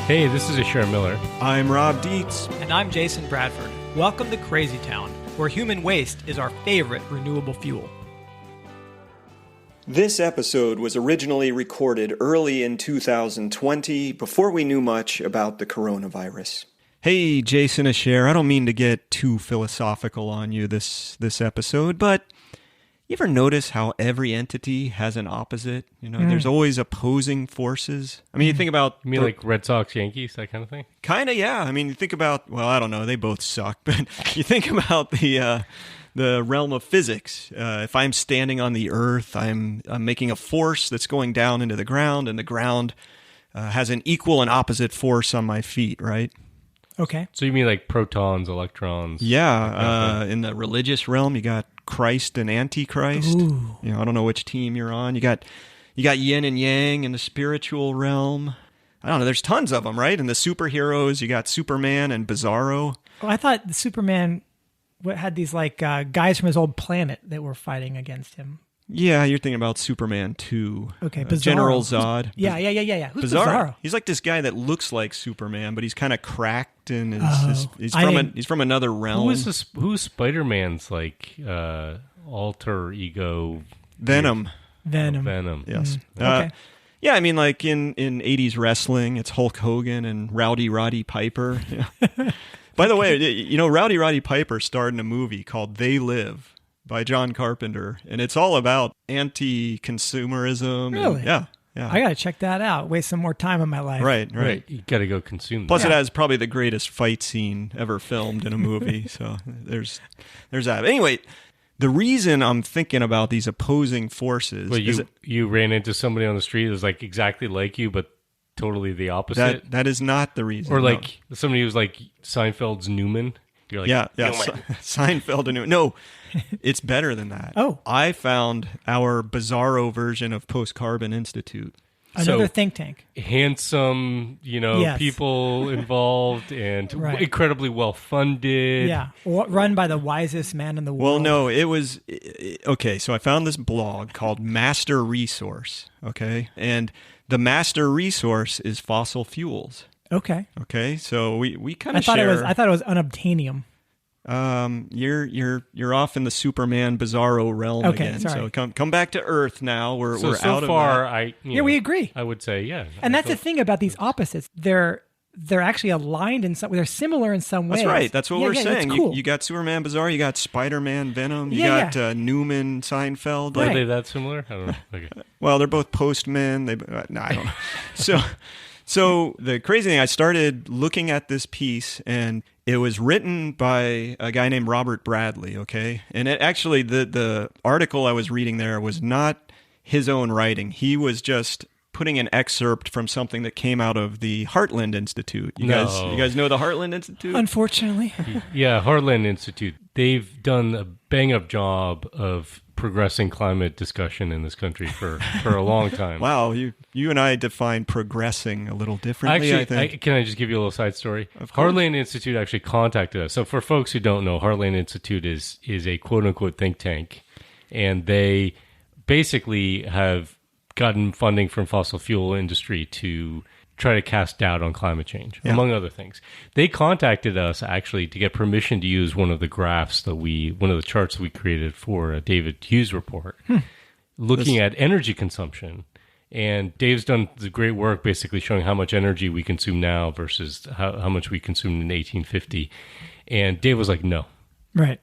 Hey, this is Asher Miller. I'm Rob Dietz. And I'm Jason Bradford. Welcome to Crazy Town, where human waste is our favorite renewable fuel. This episode was originally recorded early in 2020, before we knew much about the coronavirus. Hey, Jason Asher, I don't mean to get too philosophical on you this episode, but you ever notice how every entity has an opposite? You know, there's always opposing forces. I mean, you think about... You mean like Red Sox, Yankees, that kind of thing? Kind of, yeah. I mean, you think about... Well, I don't know. They both suck. But you think about the realm of physics. If I'm standing on the earth, I'm making a force that's going down into the ground, and the ground has an equal and opposite force on my feet, right? Okay. So you mean like protons, electrons? Yeah. In the religious realm, you got Christ and Antichrist. Ooh. You know, I don't know which team you're on. You got yin and yang in the spiritual realm. I don't know. There's tons of them, right? And the superheroes, you got Superman and Bizarro. Well, I thought the Superman had these like guys from his old planet that were fighting against him. Yeah, you're thinking about Superman 2. Okay, Bizarro. General Zod. Yeah. Who's Bizarro? He's like this guy that looks like Superman, but he's kind of cracked and he's from another realm. Who's Spider-Man's like alter ego? Venom. Yes. Okay. Yeah, I mean, like in 80s wrestling, it's Hulk Hogan and Rowdy Roddy Piper. By the way, you know, Rowdy Roddy Piper starred in a movie called They Live by John Carpenter, and it's all about anti-consumerism. Really? And, yeah. I got to check that out. Waste some more time in my life. Right. You got to go consume Plus, that. it has probably the greatest fight scene ever filmed in a movie, so there's that. Anyway, the reason I'm thinking about these opposing forces is... You ran into somebody on the street that was like exactly like you, but totally the opposite? That is not the reason. Or like somebody who's like Seinfeld's Newman? You're like, yeah. Seinfeld and Newman. No, it's better than that. Oh. I found our Bizarro version of Post-Carbon Institute. Another think tank. Handsome, Yes. people involved and Right. incredibly well-funded. Yeah. Run by the wisest man in the world. Well, no, it was... Okay, so I found this blog called Master Resource, okay? And the master resource is fossil fuels. Okay. Okay, so we kind of share... I thought it was unobtainium. You're off in the Superman Bizarro realm again. Sorry. So come back to Earth now. We're out of that. We agree. I would say, yeah. And that's the thing about these opposites. They're actually aligned in some way. They're similar in some ways. That's right. That's what we're saying. That's cool. You got Superman Bizarro, you got Spider-Man Venom, you Yeah, got Newman Seinfeld. Right. Are they that similar? I don't know. Okay. Well, they're both postmen. I don't know. So the crazy thing, I started looking at this piece, and it was written by a guy named Robert Bradley, okay? And it actually, the article I was reading there was not his own writing. He was just putting an excerpt from something that came out of the Heartland Institute. You guys know the Heartland Institute? Unfortunately. Yeah, Heartland Institute. They've done a bang-up job of progressing climate discussion in this country for a long time. Wow, you and I define progressing a little differently, actually, I think. Can I just give you a little side story? Of course. Heartland Institute actually contacted us. So for folks who don't know, Heartland Institute is a quote-unquote think tank, and they basically have gotten funding from fossil fuel industry to try to cast doubt on climate change, among other things. They contacted us actually to get permission to use one of the charts that we created for a David Hughes report, looking at energy consumption. And Dave's done the great work basically showing how much energy we consume now versus how much we consumed in 1850. And Dave was like, no. Right.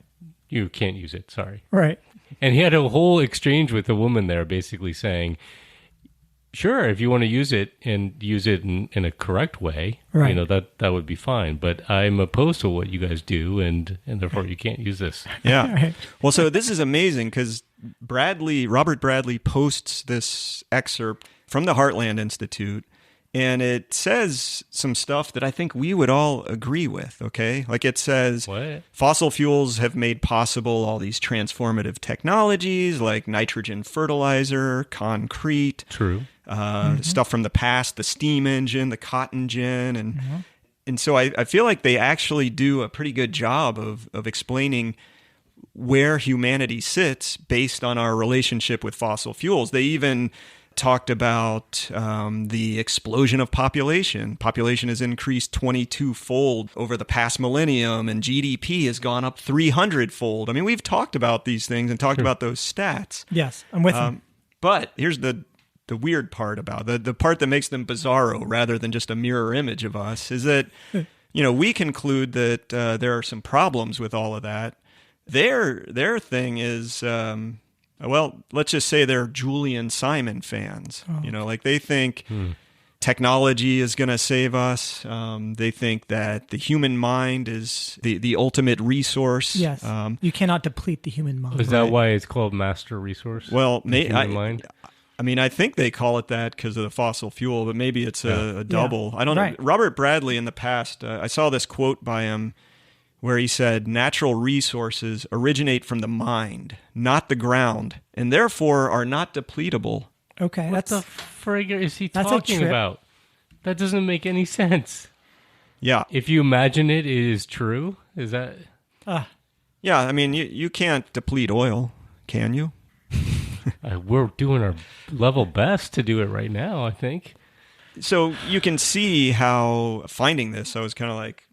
You can't use it, sorry. Right. And he had a whole exchange with the woman there basically saying, sure, if you want to use it and use it in a correct way, right. That would be fine. But I'm opposed to what you guys do, and therefore you can't use this. Yeah. Right. Well, so this is amazing because Robert Bradley posts this excerpt from the Heartland Institute, and it says some stuff that I think we would all agree with, okay? Like it says, what? Fossil fuels have made possible all these transformative technologies like nitrogen fertilizer, concrete. True. Stuff from the past, the steam engine, the cotton gin. And so I feel like they actually do a pretty good job of explaining where humanity sits based on our relationship with fossil fuels. They even talked about the explosion of population. Population has increased 22-fold over the past millennium, and GDP has gone up 300-fold. I mean, we've talked about these things and talked about those stats. Yes, I'm with you. But here's the weird part about the part that makes them bizarro rather than just a mirror image of us is that, we conclude that there are some problems with all of that. Their thing is, let's just say they're Julian Simon fans. Oh. They think technology is going to save us. They think that the human mind is the ultimate resource. Yes, you cannot deplete the human mind. Is that why it's called master resource? Well, human mind? I think they call it that because of the fossil fuel, but maybe it's a double. I don't know. Right. Robert Bradley in the past, I saw this quote by him where he said, natural resources originate from the mind, not the ground, and therefore are not depletable. Okay, What the frig is he talking about? That doesn't make any sense. Yeah. If you imagine it is true, is that... Yeah, I mean, you can't deplete oil, can you? We're doing our level best to do it right now, I think. So you can see how finding this, I was kind of like,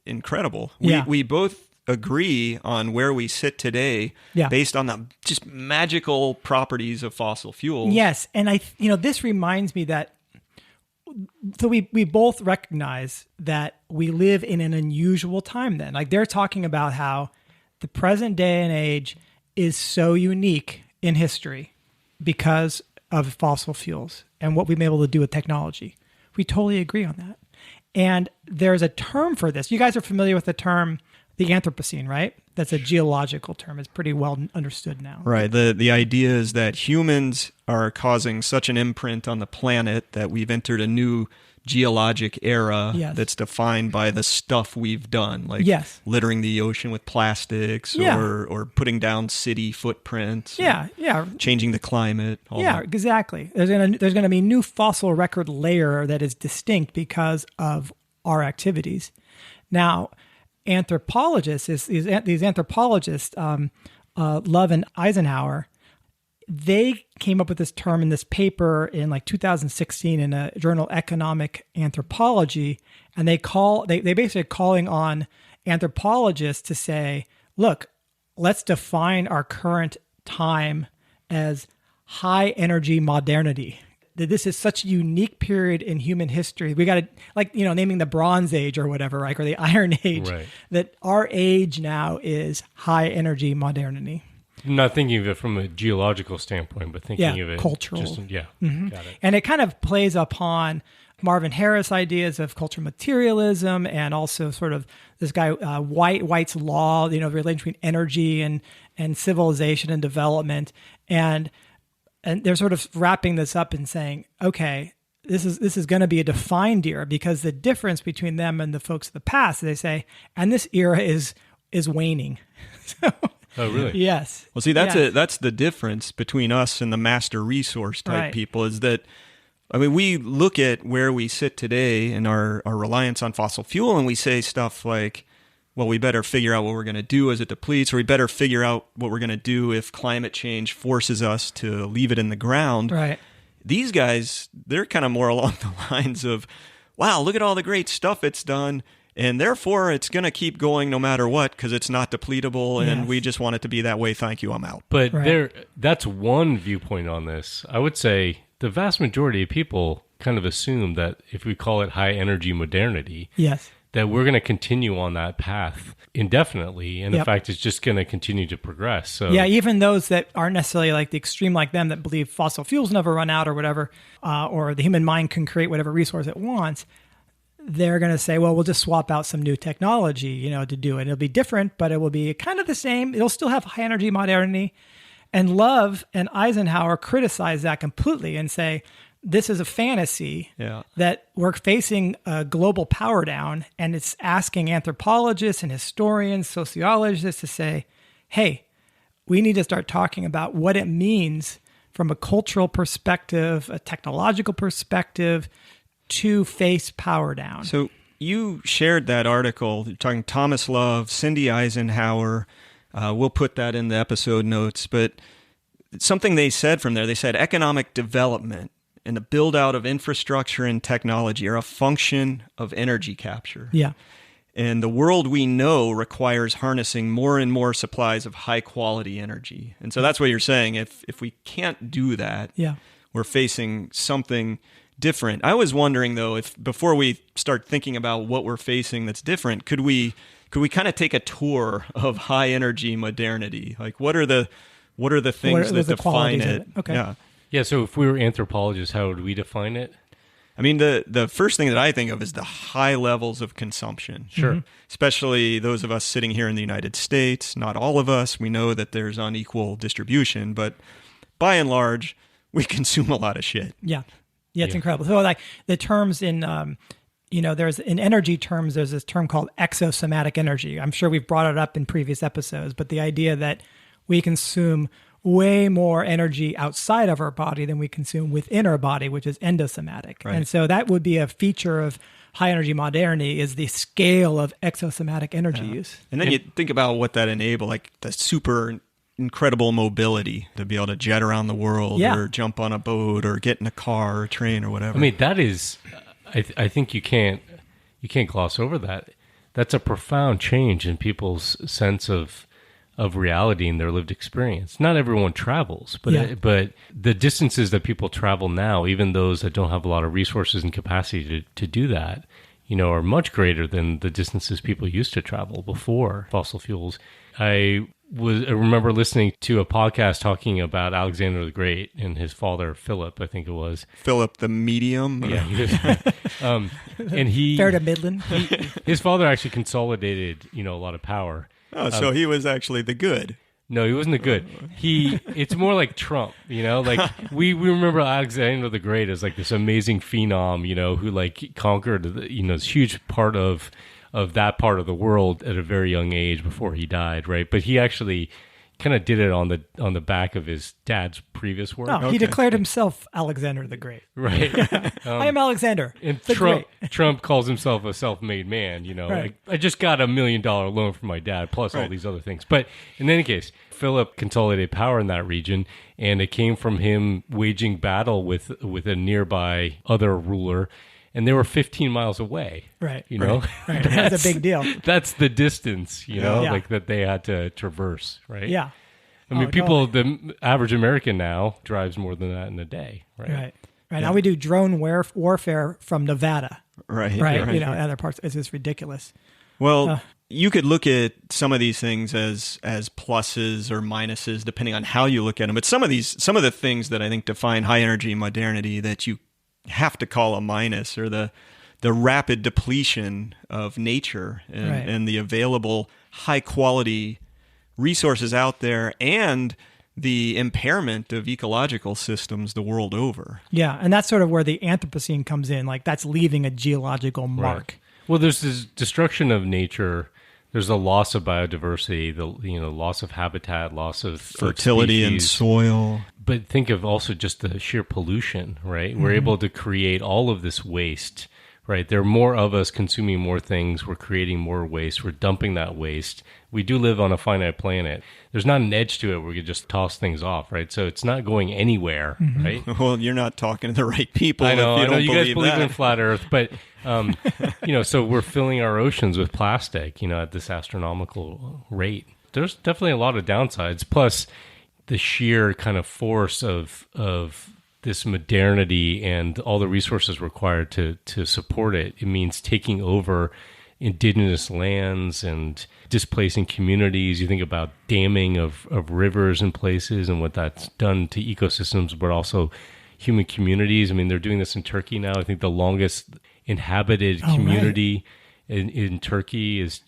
incredible. Yeah. We both agree on where we sit today based on the just magical properties of fossil fuels. Yes, and this reminds me that so we both recognize that we live in an unusual time then. Like they're talking about how the present day and age is so unique in history because of fossil fuels and what we've been able to do with technology. We totally agree on that. And there's a term for this. You guys are familiar with the term, the Anthropocene, right? That's a geological term. It's pretty well understood now. Right. The idea is that humans are causing such an imprint on the planet that we've entered a new geologic era that's defined by the stuff we've done, like littering the ocean with plastics or putting down city footprints. Changing the climate. Exactly. There's gonna be new fossil record layer that is distinct because of our activities. Now, anthropologists, these anthropologists, Love and Eisenhower, they came up with this term in this paper in like 2016 in a journal Economic Anthropology, and they basically calling on anthropologists to say, look, let's define our current time as high energy modernity. That this is such a unique period in human history. We got to, naming the Bronze Age or whatever, right, or the Iron Age, that our age now is high energy modernity. Not thinking of it from a geological standpoint, but thinking of it cultural. Got it. And it kind of plays upon Marvin Harris' ideas of cultural materialism and also sort of this guy White's law, the relation between energy and civilization and development, and they're sort of wrapping this up and saying, okay, this is going to be a defined era because the difference between them and the folks of the past, they say, and this era is waning. Oh, really? Yes. Well, see, that's the difference between us and the master resource type people is that, I mean, we look at where we sit today and our reliance on fossil fuel, and we say stuff like, well, we better figure out what we're going to do as it depletes, or we better figure out what we're going to do if climate change forces us to leave it in the ground. Right. These guys, they're kind of more along the lines of, wow, look at all the great stuff it's done. And therefore, it's going to keep going no matter what because it's not depletable, and we just want it to be that way. Thank you, I'm out. But that's one viewpoint on this. I would say the vast majority of people kind of assume that if we call it high energy modernity, that we're going to continue on that path indefinitely. And in fact, it's just going to continue to progress. So even those that aren't necessarily like the extreme like them that believe fossil fuels never run out or whatever, or the human mind can create whatever resource it wants, they're going to say, well, we'll just swap out some new technology, to do it. It'll be different, but it will be kind of the same. It'll still have high energy modernity. And Love and Eisenhower criticize that completely and say, this is a fantasy that we're facing a global power down, and it's asking anthropologists and historians, sociologists to say, hey, we need to start talking about what it means from a cultural perspective, a technological perspective, to face power down. So you shared that article, you're talking Thomas Love, Cindy Eisenhower. We'll put that in the episode notes. But something they said from there, they said economic development and the build out of infrastructure and technology are a function of energy capture. Yeah. And the world we know requires harnessing more and more supplies of high quality energy. And so that's what you're saying. If we can't do that, we're facing something different. I was wondering though, if before we start thinking about what we're facing that's different, could we kind of take a tour of high energy modernity? Like what are the things that define it? Okay. Yeah, so if we were anthropologists, how would we define it? I mean, the first thing that I think of is the high levels of consumption. Sure. Especially those of us sitting here in the United States. Not all of us. We know that there's unequal distribution, but by and large, we consume a lot of shit. Yeah, it's incredible. So like the terms in, there's in energy terms, there's this term called exosomatic energy. I'm sure we've brought it up in previous episodes, but the idea that we consume way more energy outside of our body than we consume within our body, which is endosomatic. Right. And so that would be a feature of high energy modernity, is the scale of exosomatic energy use. And then you think about what that enables, like the super incredible mobility to be able to jet around the world or jump on a boat or get in a car or a train or whatever. I mean, that is, I think you can't gloss over that. That's a profound change in people's sense of reality and their lived experience. Not everyone travels, but the distances that people travel now, even those that don't have a lot of resources and capacity to do that, are much greater than the distances people used to travel before fossil fuels. I remember listening to a podcast talking about Alexander the Great and his father, Philip, I think it was. Philip the Medium? Yeah. And he... Fair to Midland. His father actually consolidated, a lot of power. Oh, so he was actually the good. No, he wasn't the good. It's more like Trump, like we remember Alexander the Great as like this amazing phenom, who like conquered, this huge part of that part of the world at a very young age before he died, right? But he actually kind of did it on the back of his dad's previous work. No, he declared himself Alexander the Great. Right. I am Alexander. And the Trump Great. calls himself a self-made man, Right. I just got $1 million loan from my dad, plus all these other things. But in any case, Philip consolidated power in that region, and it came from him waging battle with a nearby other ruler. And they were 15 miles away. Right. Right. That's a big deal. That's the distance, like that they had to traverse, right? Yeah. I mean, the average American now drives more than that in a day, right? Right. Now we do drone warfare from Nevada. Right. Other parts. It's just ridiculous. Well, you could look at some of these things as pluses or minuses, depending on how you look at them. But some of the things that I think define high energy modernity that you have to call a minus, or the rapid depletion of nature and the available high quality resources out there, and the impairment of ecological systems the world over. Yeah, and that's sort of where the Anthropocene comes in. Like that's leaving a geological mark. Right. Well, there's this destruction of nature. There's a loss of biodiversity, the loss of habitat, loss of fertility in soil. But think of also just the sheer pollution, right? We're able to create all of this waste, right? There are more of us consuming more things. We're creating more waste. We're dumping that waste. We do live on a finite planet. There's not an edge to it where we could just toss things off, right? So it's not going anywhere, right? Well, you're not talking to the right people. I know. You guys believe that. in flat Earth, but so we're filling our oceans with plastic, at this astronomical rate. There's definitely a lot of downsides. Plus, the sheer kind of force of this modernity and all the resources required to support it. It means taking over indigenous lands and displacing communities. You think about damming of rivers and places and what that's done to ecosystems, but also human communities. I mean, they're doing this in Turkey now. I think the longest inhabited community in Turkey is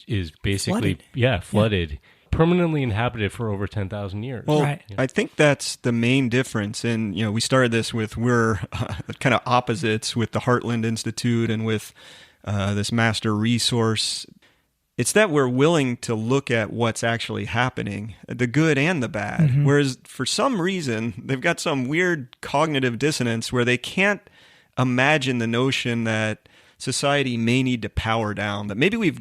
basically flooded. Yeah. Permanently inhabited for over 10,000 years. Well, I think that's the main difference. And, we started this with, we're kind of opposites with the Heartland Institute and with this master resource. It's that we're willing to look at what's actually happening, the good and the bad. Mm-hmm. Whereas for some reason, they've got some weird cognitive dissonance where they can't imagine the notion that society may need to power down, that maybe we've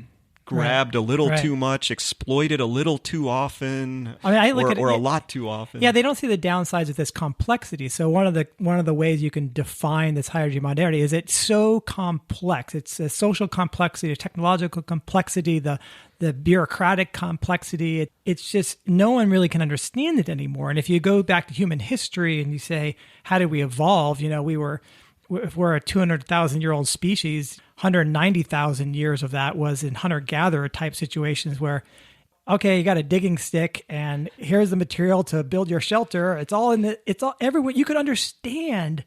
grabbed a little Right. too much, exploited a little too often, I mean, I look or, at it- or a lot too often. Yeah, they don't see the downsides of this complexity. So one of the ways you can define this high energy modernity is it's so complex. It's a social complexity, a technological complexity, the bureaucratic complexity. It's just no one really can understand it anymore. And if you go back to human history and you say, how did we evolve? If we're a 200,000-year-old species, 190,000 years of that was in hunter-gatherer type situations where, okay, you got a digging stick and here's the material to build your shelter. It's all everywhere. You could understand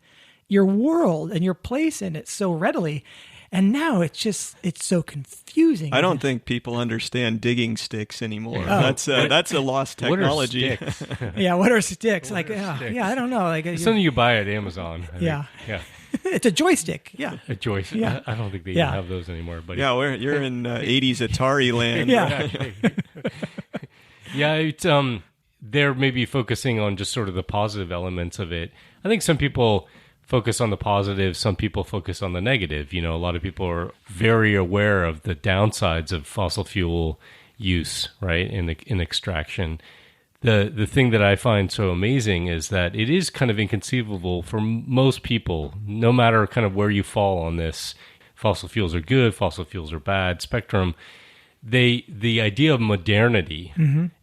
your world and your place in it so readily. And now it's so confusing. I don't think people understand digging sticks anymore. That's a lost technology. What are sticks? Yeah, what are sticks? What are sticks? Yeah, I don't know. Like It's something you buy at Amazon. I Yeah. think. Yeah. it's a joystick. Yeah. A joystick. Yeah. I don't think they Yeah. even have those anymore. But Yeah, you're in 80s Atari land. Yeah. Yeah, it's they're maybe focusing on just sort of the positive elements of it. I think some people focus on the positive, some people focus on the negative. A lot of people are very aware of the downsides of fossil fuel use, right, in extraction. The thing that I find so amazing is that it is kind of inconceivable for most people, no matter kind of where you fall on this, fossil fuels are good, fossil fuels are bad spectrum. The idea of modernity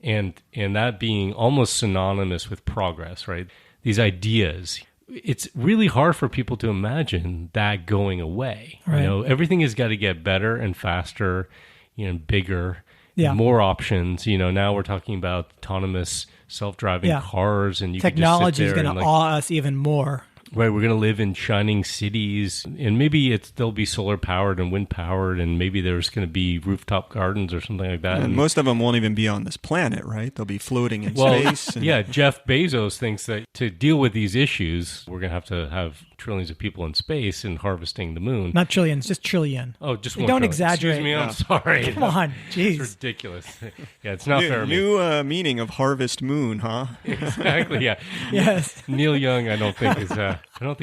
and that being almost synonymous with progress, right? These ideas, it's really hard for people to imagine that going away. Right. Everything has got to get better and faster, bigger, Yeah. more options. Now we're talking about autonomous self-driving Yeah. cars, and you Technology is can just sit there going to and awe us even more. right, we're going to live in shining cities, and maybe they'll be solar powered and wind powered, and maybe there's going to be rooftop gardens or something like that. And most of them won't even be on this planet, right? They'll be floating in well, space. And yeah, Jeff Bezos thinks that to deal with these issues, we're going to have trillions of people in space and harvesting the moon. Not trillions, just trillion. Oh, just Don't one trillion. exaggerate. Excuse me, I'm Yeah. sorry. Come on, jeez. It's ridiculous. Yeah, it's not fair. New meaning of harvest moon, huh? Exactly. Yeah. Yes. Neil Young, I don't think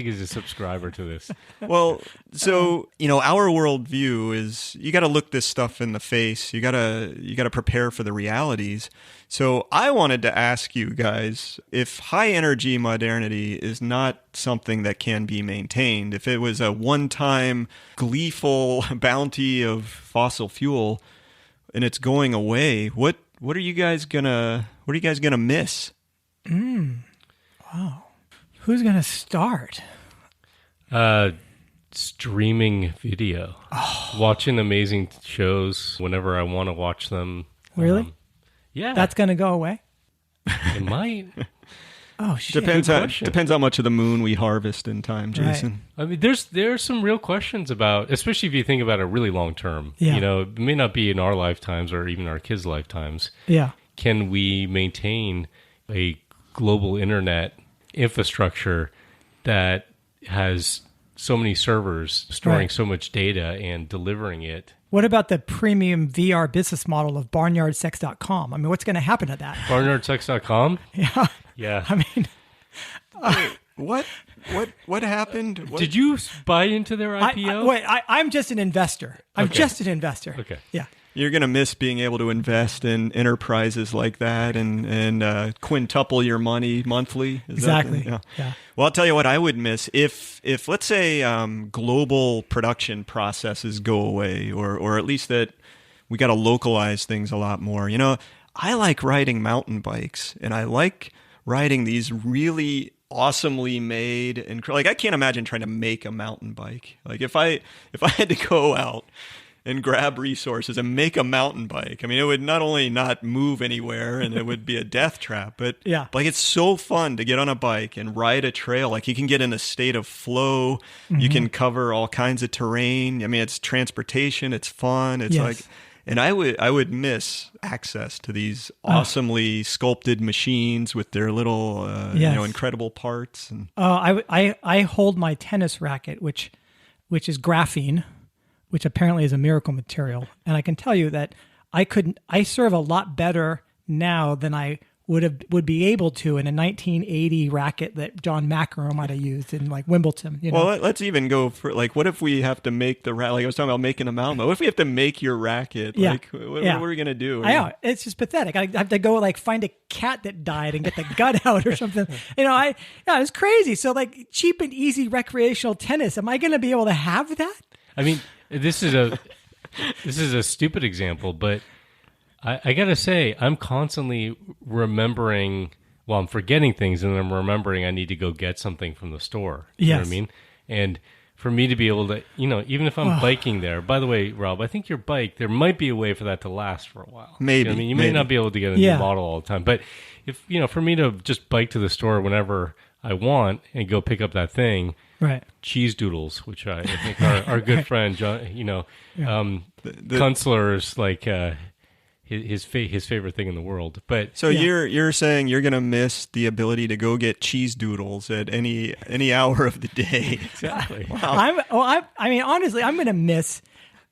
is a subscriber to this. Well, so our worldview is you got to look this stuff in the face. You got to prepare for the realities. So I wanted to ask you guys if high energy modernity is not something that can be maintained. If it was a one-time gleeful bounty of fossil fuel and it's going away, what are you guys gonna miss? Wow. Who's going to start? Streaming video, watching amazing shows whenever I want to watch them. Really? Yeah, That's going to go away? it might. Oh, shit. Depends how much of the moon we harvest in time, Jason. I mean, there's some real questions about, especially if you think about it really long term. Yeah. It may not be in our lifetimes or even our kids' lifetimes. Yeah. Can we maintain a global internet infrastructure that has so many servers storing Right. so much data and delivering it? What about the premium VR business model of barnyardsex.com? I mean, what's going to happen to that? Barnyardsex.com? Yeah. Yeah. I mean, What happened? Did you buy into their IPO? I'm just an investor. I'm Okay. just an investor. Okay. Yeah. You're going to miss being able to invest in enterprises like that and quintuple your money monthly. Is that Exactly. the- Yeah. Well, I'll tell you what I would miss if let's say global production processes go away, or at least that we got to localize things a lot more. I like riding mountain bikes, and I like riding these really awesomely made and like I can't imagine trying to make a mountain bike. Like if I had to go out and grab resources and make a mountain bike. I mean, it would not only not move anywhere and it would be a death trap, but Yeah. like it's so fun to get on a bike and ride a trail. Like you can get in a state of flow. You can cover all kinds of terrain. I mean, it's transportation. It's fun. It's Yes. like, and I would miss access to these awesomely sculpted machines with their little, Yes. incredible parts. And I hold my tennis racket, which is graphene, which apparently is a miracle material. And I can tell you that I serve a lot better now than I would be able to in a 1980 racket that John McEnroe might have used in like Wimbledon. You know? Well, let's even go for like, what if we have to make the racket? Like I was talking about making a mountain. What if we have to make your racket? Yeah. Like, what Yeah. are we gonna do? I know, it's just pathetic. I have to go like find a cat that died and get the gut out or something. It's crazy. So like cheap and easy recreational tennis. Am I going to be able to have that? I mean, this is a stupid example, but I gotta say, I'm constantly remembering. Well, I'm forgetting things, and I'm remembering I need to go get something from the store. You know what I Yes. mean? And for me to be able to, even if I'm biking there. By the way, Rob, I think your bike, there might be a way for that to last for a while. Maybe. You know what I mean, you may not be able to get a new model all the time, but if for me to just bike to the store whenever I want and go pick up that thing. Right. Cheese doodles, which I think our good friend John, Kunstler is like his favorite thing in the world. But so you're saying you're gonna miss the ability to go get cheese doodles at any hour of the day. Exactly. Wow. I mean, honestly, I'm going to miss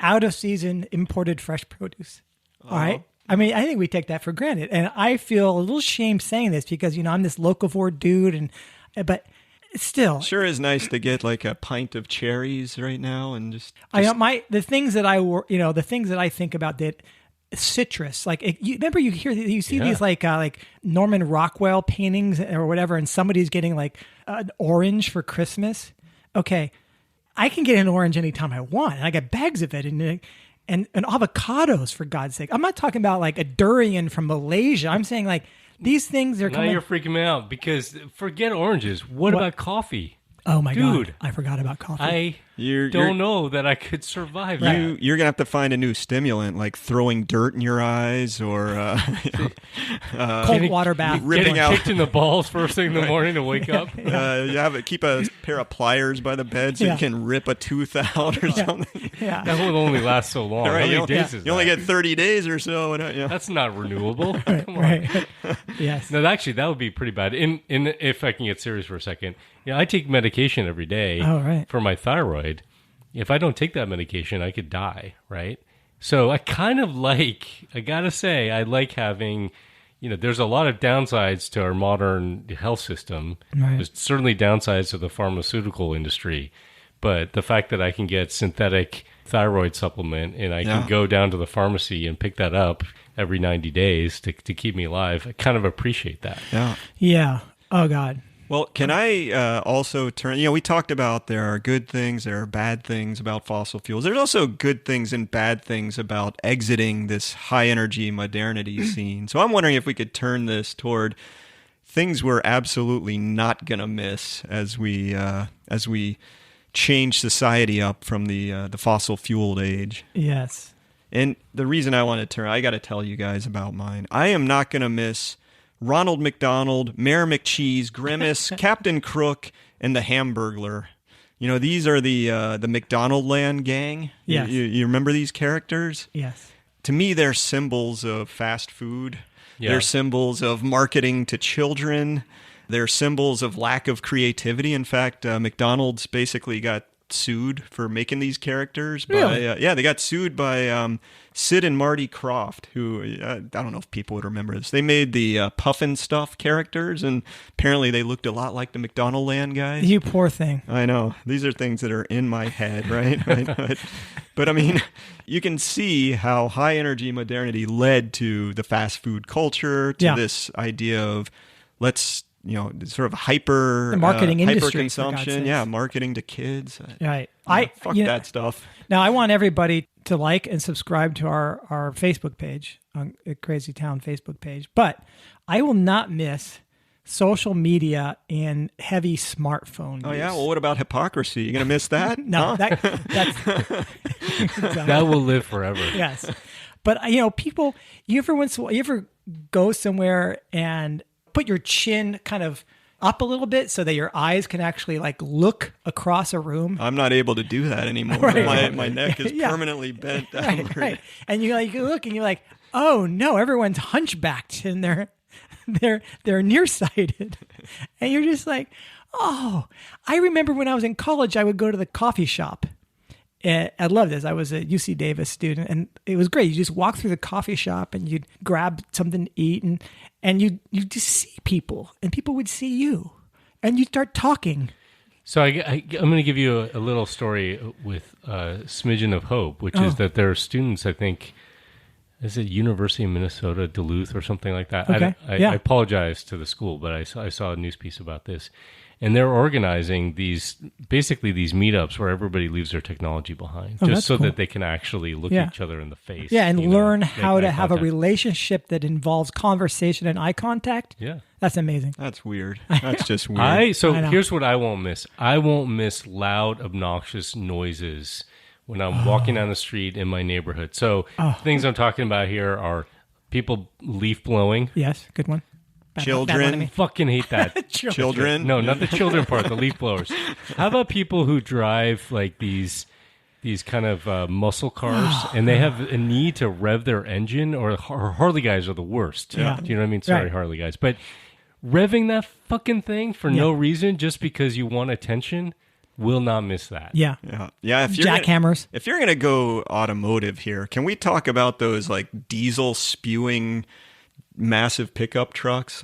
out of season imported fresh produce. All right. I mean, I think we take that for granted, and I feel a little shame saying this because I'm this locavore dude, but still, Sure is nice to get like a pint of cherries right now and just the things that the things that I think about that citrus, like remember you see these like Norman Rockwell paintings or whatever, and somebody's getting like an orange for Christmas. Okay, I can get an orange anytime I want, and I get bags of it, and avocados, for God's sake. I'm not talking about like a durian from Malaysia. I'm saying like these things are coming. Now you're freaking me out because forget oranges. What about coffee? Oh my Dude, God, I forgot about coffee. I don't know that I could survive that. You're gonna have to find a new stimulant, like throwing dirt in your eyes or cold water bath. ripping out. Kicked in the balls first thing in the morning to wake up. Keep a pair of pliers by the bed so you can rip a tooth out or something. Yeah. That will only last so long. Right, How many days is you only that? get 30 days or so. And, That's not renewable. Come on. Right. Yes. No, actually, that would be pretty bad. If I can get serious for a second, I take medication every day for my thyroid. If I don't take that medication, I could die, right? So I kind of I gotta say, I like having, there's a lot of downsides to our modern health system. Right. There's certainly downsides to the pharmaceutical industry. But the fact that I can get synthetic thyroid supplement and I can go down to the pharmacy and pick that up every 90 days to keep me alive, I kind of appreciate that. Yeah. Yeah. Oh God. Well, can I also turn, we talked about there are good things, there are bad things about fossil fuels. There's also good things and bad things about exiting this high energy modernity scene. So I'm wondering if we could turn this toward things we're absolutely not going to miss as we change society up from the fossil fueled age. Yes. And the reason I want to turn, I got to tell you guys about mine. I am not going to miss Ronald McDonald, Mayor McCheese, Grimace, Captain Crook, and the Hamburglar. These are the McDonald Land gang. Yes. You remember these characters? Yes. To me, they're symbols of fast food. Yeah. They're symbols of marketing to children. They're symbols of lack of creativity. In fact, McDonald's basically got sued for making these characters. Really? They got sued by Sid and Marty Krofft, who I don't know if people would remember this. They made the Puffin Stuff characters, and apparently they looked a lot like the McDonald Land guys. You poor thing. I know. These are things that are in my head, right? But I mean, you can see how high energy modernity led to the fast food culture, to this idea of let's sort of The marketing industry, for God's consumption. sakes. Yeah, marketing to kids. Right. Fuck that stuff. Now, I want everybody to like and subscribe to our Facebook page, on Crazy Town Facebook page. But I will not miss social media and heavy smartphone use. Oh, yeah? Well, what about hypocrisy? You going to miss that? No, Huh? that's... That will live forever. Yes. But, people, you ever go somewhere and put your chin kind of up a little bit so that your eyes can actually look across a room? I'm not able to do that anymore. Right. My neck is permanently bent downward. Right. And you look and you're like, oh no, everyone's hunchbacked and they're nearsighted. And you're just like, oh, I remember when I was in college, I would go to the coffee shop I love this. I was a UC Davis student, and it was great. You just walk through the coffee shop and you'd grab something to eat, and you just see people, and people would see you, and you'd start talking. So I'm going to give you a little story with a smidgen of hope, which is that there are students, I think, is it University of Minnesota, Duluth or something like that? Okay. I apologize to the school, but I saw a news piece about this. And they're organizing these meetups where everybody leaves their technology behind, just so that they can actually look each other in the face. Yeah, and learn how to have a relationship that involves conversation and eye contact. Yeah. That's amazing. That's weird. That's just weird. Here's what I won't miss. I won't miss loud, obnoxious noises when I'm walking down the street in my neighborhood. So things I'm talking about here are people leaf blowing. Yes, good one. Children. Fucking hate that. Children? No, not the children part, the leaf blowers. How about people who drive like these kind of muscle cars and they have a need to rev their engine, or Harley guys are the worst. Yeah. Do you know what I mean? Sorry, Right. Harley guys. But revving that fucking thing for no reason just because you want attention, will not miss that. Yeah. Yeah. If you're Jackhammers. If you're going to go automotive here, can we talk about those like diesel spewing massive pickup trucks?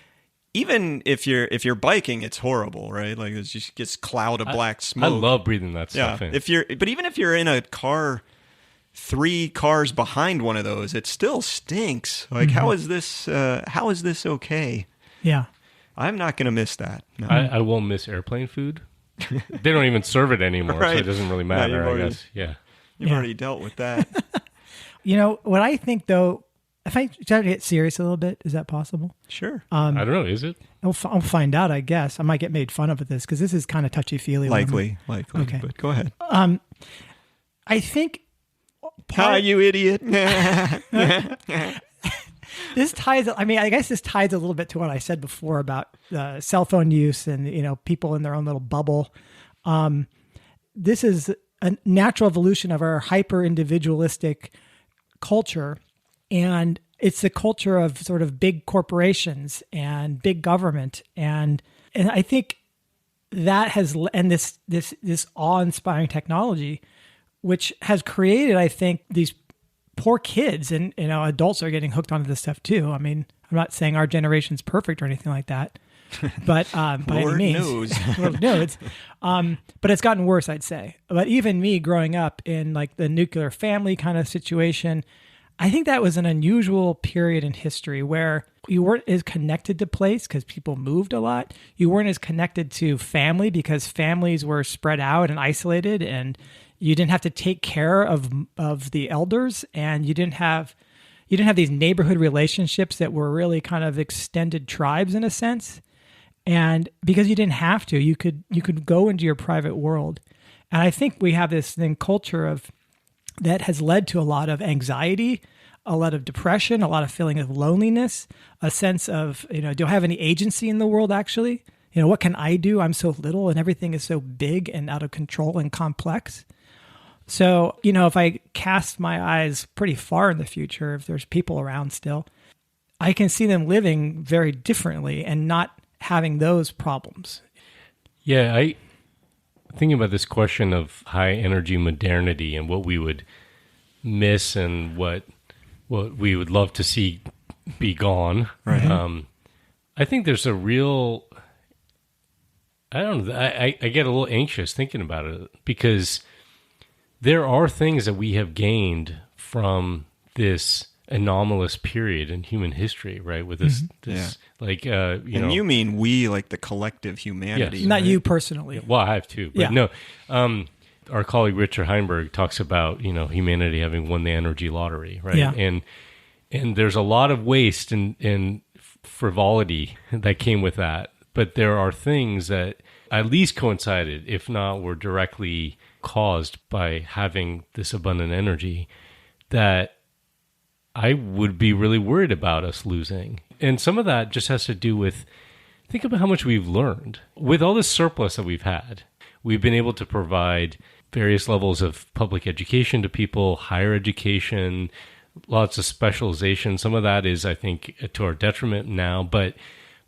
Even if you're biking, it's horrible, right? Like it just gets cloud of black smoke. I love breathing that stuff in. But even if you're in a car 3 cars behind one of those, it still stinks. Like how is this okay? Yeah. I'm not going to miss that. No. I won't miss airplane food. They don't even serve it anymore, so it doesn't really matter, I guess. Yeah. You've already dealt with that. You know, what I think, though, if I try to get serious a little bit, is that possible? Sure. I don't know. Is it? I'll find out, I guess. I might get made fun of with this because this is kind of touchy-feely. Likely. Okay. But go ahead. I think... Hi, you idiot. This ties, I mean, I guess this ties a little bit to what I said before about cell phone use and, you know, people in their own little bubble. This is a natural evolution of our hyper-individualistic culture. And it's the culture of sort of big corporations and big government. And I think that has, and this awe-inspiring technology, which has created, I think, these poor kids, and you know, adults are getting hooked onto this stuff too. I mean, I'm not saying our generation's perfect or anything like that, but by Lord any means, knows. Lord knows. But it's gotten worse, I'd say. But even me growing up in like the nuclear family kind of situation, I think that was an unusual period in history where you weren't as connected to place because people moved a lot. You weren't as connected to family because families were spread out and isolated, and you didn't have to take care of the elders, and you didn't have these neighborhood relationships that were really kind of extended tribes in a sense. And because you didn't have to, you could go into your private world. And I think we have this culture that has led to a lot of anxiety, a lot of depression, a lot of feeling of loneliness, a sense of, you know, do I have any agency in the world actually? You know, what can I do? I'm so little and everything is so big and out of control and complex. So, you know, if I cast my eyes pretty far in the future, if there's people around still, I can see them living very differently and not having those problems. Yeah, I thinking about this question of high energy modernity and what we would miss and what we would love to see be gone. Right. I think there's a real, I don't know, I get a little anxious thinking about it because there are things that we have gained from this anomalous period in human history, right? With this like, you know. And you mean we, like the collective humanity. Yes. Not right? you personally. Well, I have too, but no. Our colleague Richard Heinberg talks about, you know, humanity having won the energy lottery, right? Yeah. And there's a lot of waste and frivolity that came with that. But there are things that at least coincided, if not were directly caused by having this abundant energy, that I would be really worried about us losing. And some of that just has to do with, think about how much we've learned. With all this surplus that we've had, we've been able to provide various levels of public education to people, higher education, lots of specialization. Some of that is, I think, to our detriment now, but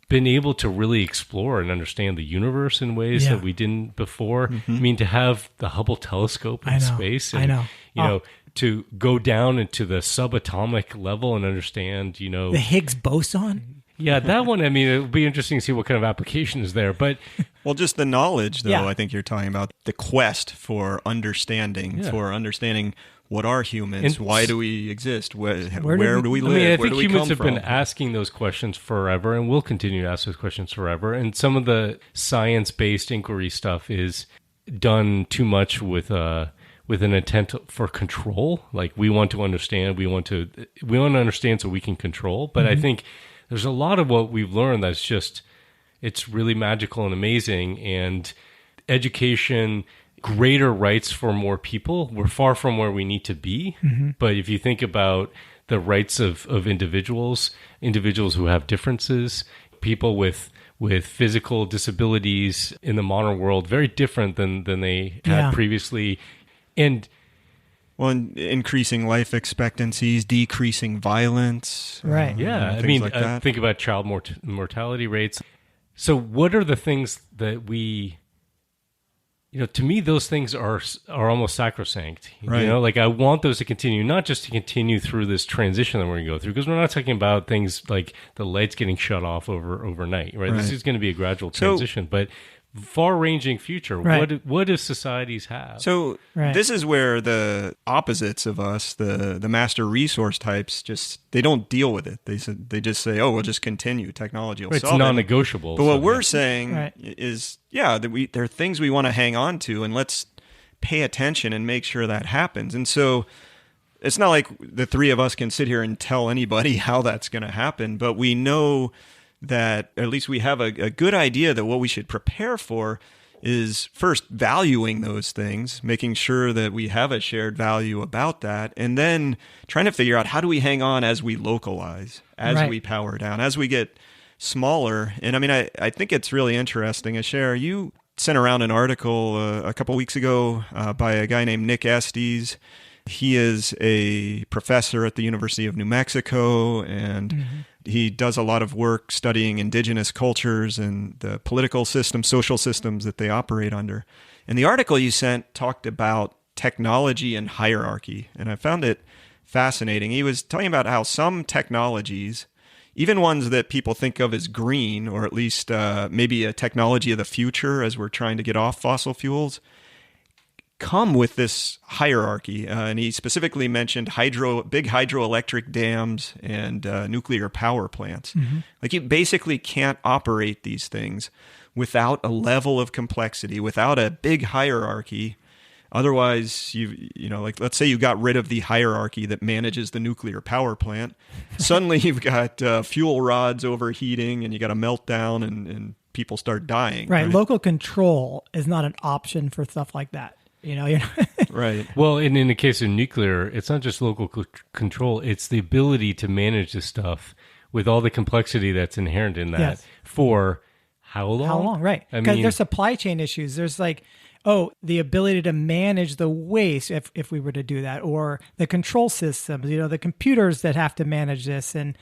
been able to really explore and understand the universe in ways that we didn't before. I mean, to have the Hubble telescope in space, and, you know, to go down into the subatomic level and understand, you know, the Higgs boson. Yeah, that one, I mean, it would be interesting to see what kind of application is there. But well, just the knowledge, though, I think you're talking about the quest for understanding, what are humans, and why do we exist, where do we live, I think humans have been asking those questions forever and will continue to ask those questions forever. And some of the science-based inquiry stuff is done too much with an intent for control. Like, we want to understand, we want to understand so we can control. But I think there's a lot of what we've learned that's just, it's really magical and amazing. And education, greater rights for more people. We're far from where we need to be. But if you think about the rights of individuals who have differences, people with physical disabilities in the modern world, very different than they had previously. And increasing life expectancies, decreasing violence. Right. I mean, like think about child mortality rates. So what are the things that we... You know, to me, those things are almost sacrosanct. Right. You know, like, I want those to continue, not just to continue through this transition that we're going to go through, because we're not talking about things like the lights getting shut off overnight, right? This is going to be a gradual transition, but far-ranging future. What do societies have? So this is where the opposites of us, the master resource types, they don't deal with it. They just say, oh, we'll just continue. Technology will solve it. It's non-negotiable. But what we're saying is, that there are things we want to hang on to, and let's pay attention and make sure that happens. And so it's not like the three of us can sit here and tell anybody how that's going to happen, but we know that at least we have a good idea that what we should prepare for is first valuing those things, making sure that we have a shared value about that, and then trying to figure out how do we hang on as we localize, as we power down, as we get smaller. And I mean, I think it's really interesting. Asher, you sent around an article a couple weeks ago by a guy named Nick Estes. He is a professor at the University of New Mexico, and he does a lot of work studying indigenous cultures and the political systems, social systems that they operate under. And the article you sent talked about technology and hierarchy, and I found it fascinating. He was talking about how some technologies, even ones that people think of as green, or at least maybe a technology of the future as we're trying to get off fossil fuels, come with this hierarchy. And he specifically mentioned big hydroelectric dams and nuclear power plants. Like, you basically can't operate these things without a level of complexity, without a big hierarchy. Otherwise, you know, like, let's say you got rid of the hierarchy that manages the nuclear power plant. Suddenly you've got fuel rods overheating, and you got a meltdown, and people start dying. Right. Local control is not an option for stuff like that. You know, right. Well, and in the case of nuclear, it's not just local control; it's the ability to manage this stuff with all the complexity that's inherent in that for how long? How long? Right? Because there's supply chain issues. There's like, the ability to manage the waste if we were to do that, or the control systems. You know, the computers that have to manage this, and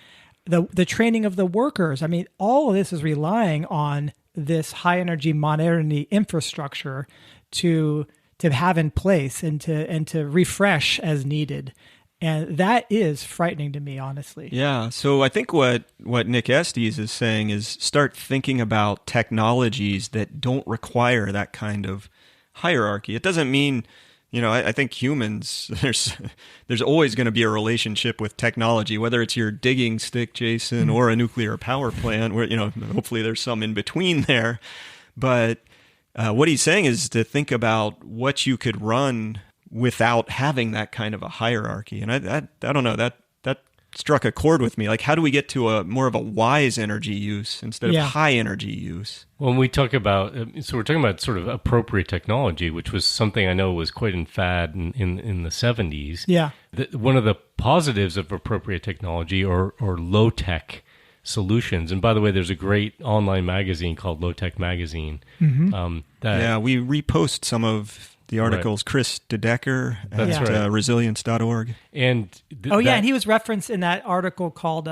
the training of the workers. I mean, all of this is relying on this high energy modernity infrastructure to have in place and to refresh as needed. And that is frightening to me, honestly. Yeah. So I think what Nick Estes is saying is start thinking about technologies that don't require that kind of hierarchy. It doesn't mean, you know, I think humans, there's always going to be a relationship with technology, whether it's your digging stick, Jason, or a nuclear power plant, where, you know, hopefully there's some in between there. But what he's saying is to think about what you could run without having that kind of a hierarchy. And I don't know, that struck a chord with me. Like, how do we get to a more of a wise energy use instead of high energy use? When we talk about, so we're talking about sort of appropriate technology, which was something I know was quite in fad in the 70s. Yeah. One of the positives of appropriate technology or low-tech solutions. And by the way, there's a great online magazine called Low Tech Magazine. We repost some of the articles. Chris DeDecker at resilience.org. And and he was referenced in that article called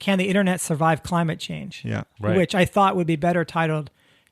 Can the Internet Survive Climate Change? Yeah. Right. Which I thought would be better titled,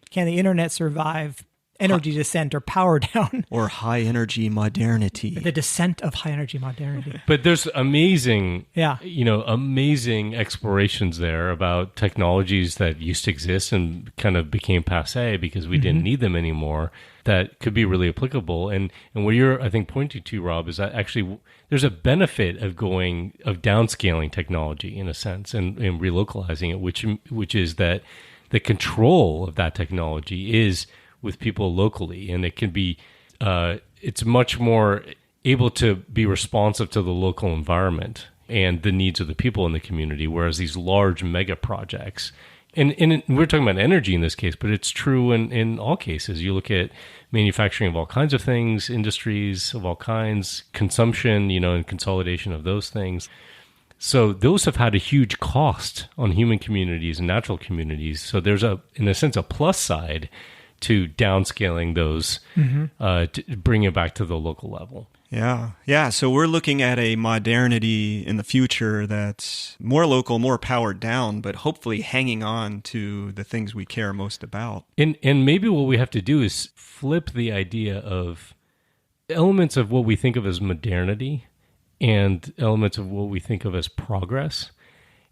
Can the Internet Survive Energy Descent or Power Down? Or high energy modernity. The descent of high energy modernity. But there's amazing, Yeah. amazing explorations there about technologies that used to exist and kind of became passé because we didn't need them anymore that could be really applicable. And what you're, I think, pointing to, Rob, is that actually there's a benefit of downscaling technology in a sense and relocalizing it, which is that the control of that technology is with people locally, and it can be it's much more able to be responsive to the local environment and the needs of the people in the community, whereas these large mega projects, and we're talking about energy in this case, but it's true in all cases. You look at manufacturing of all kinds of things, industries of all kinds, consumption, and consolidation of those things. So those have had a huge cost on human communities and natural communities. So there's in a sense, a plus side to downscaling those, to bring it back to the local level. Yeah. Yeah. So we're looking at a modernity in the future that's more local, more powered down, but hopefully hanging on to the things we care most about. And maybe what we have to do is flip the idea of elements of what we think of as modernity and elements of what we think of as progress,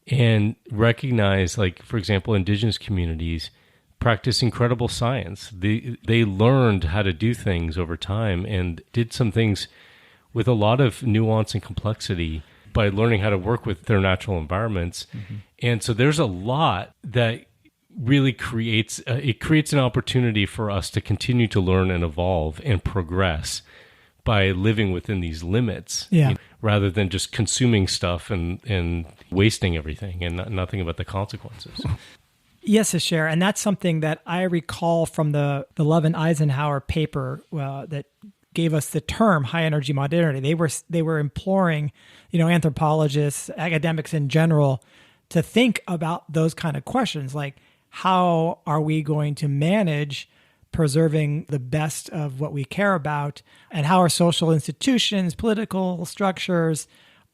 and recognize, like, for example, indigenous communities practice incredible science. They learned how to do things over time and did some things with a lot of nuance and complexity by learning how to work with their natural environments. And so there's a lot that really creates an opportunity for us to continue to learn and evolve and progress by living within these limits, rather than just consuming stuff and wasting everything and nothing about the consequences. Yes, Asher, and that's something that I recall from the Levin Eisenhower paper that gave us the term high energy modernity. They were imploring, anthropologists, academics in general, to think about those kind of questions, like how are we going to manage preserving the best of what we care about, and how are social institutions, political structures,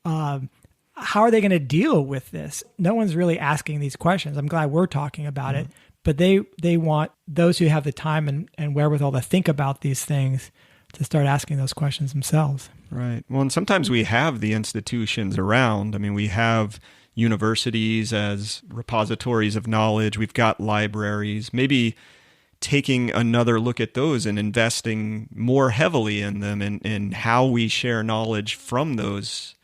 how are they going to deal with this? No one's really asking these questions. I'm glad we're talking about it, but they want those who have the time and wherewithal to think about these things to start asking those questions themselves. Right. Well, and sometimes we have the institutions around. I mean, we have universities as repositories of knowledge. We've got libraries. Maybe taking another look at those and investing more heavily in them and how we share knowledge from those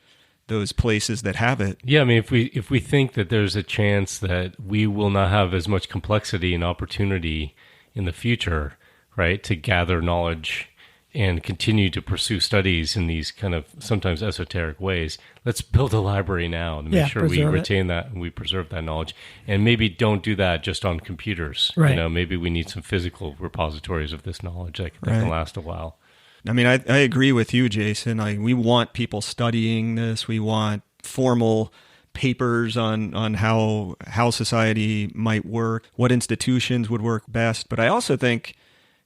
places that have it. Yeah, I mean, if we think that there's a chance that we will not have as much complexity and opportunity in the future, right, to gather knowledge and continue to pursue studies in these kind of sometimes esoteric ways, let's build a library now to make sure we retain that and we preserve that knowledge. And maybe don't do that just on computers. Right. Maybe we need some physical repositories of this knowledge that can last a while. I mean, I agree with you, Jason. We want people studying this. We want formal papers on how society might work, what institutions would work best. But I also think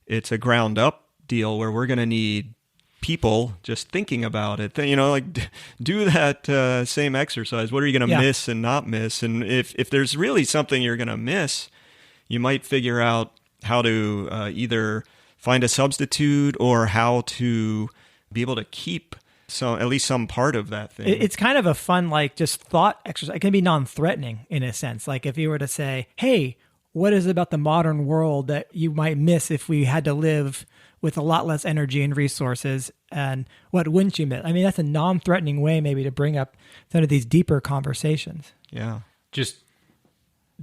it's a ground up deal where we're going to need people just thinking about it. Do that same exercise. What are you going to miss and not miss? And if there's really something you're going to miss, you might figure out how to either find a substitute or how to be able to keep at least some part of that thing. It's kind of a fun, just thought exercise. It can be non-threatening in a sense. Like if you were to say, hey, what is it about the modern world that you might miss if we had to live with a lot less energy and resources, and what wouldn't you miss? I mean, that's a non-threatening way maybe to bring up some of these deeper conversations. Yeah. Just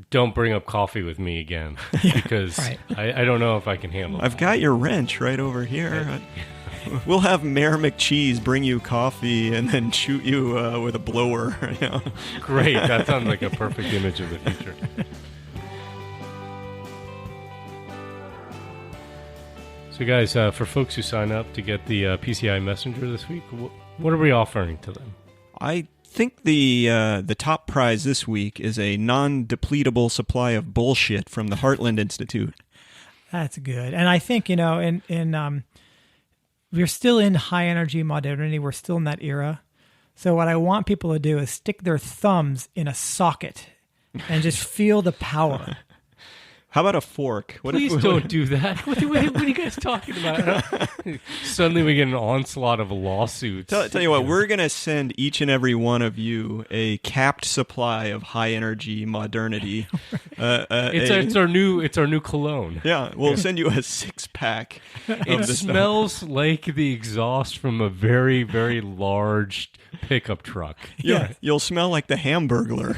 don't bring up coffee with me again, because I don't know if I can handle it. I've got your wrench right over here. We'll have Mayor McCheese bring you coffee and then shoot you with a blower. Great. That sounds like a perfect image of the future. So guys, for folks who sign up to get the PCI Messenger this week, what are we offering to them? I think the top prize this week is a non-depletable supply of bullshit from the Heartland Institute. That's good. And I think, we're still in high energy modernity. We're still in that era. So what I want people to do is stick their thumbs in a socket and just feel the power. How about a fork? Please don't do that. What are you guys talking about? Suddenly we get an onslaught of lawsuits. Tell you what, we're going to send each and every one of you a capped supply of high energy modernity. It's our new cologne. Yeah, we'll send you a 6-pack. It smells like the exhaust from a very, very large pickup truck. Yeah, you'll smell like the Hamburglar.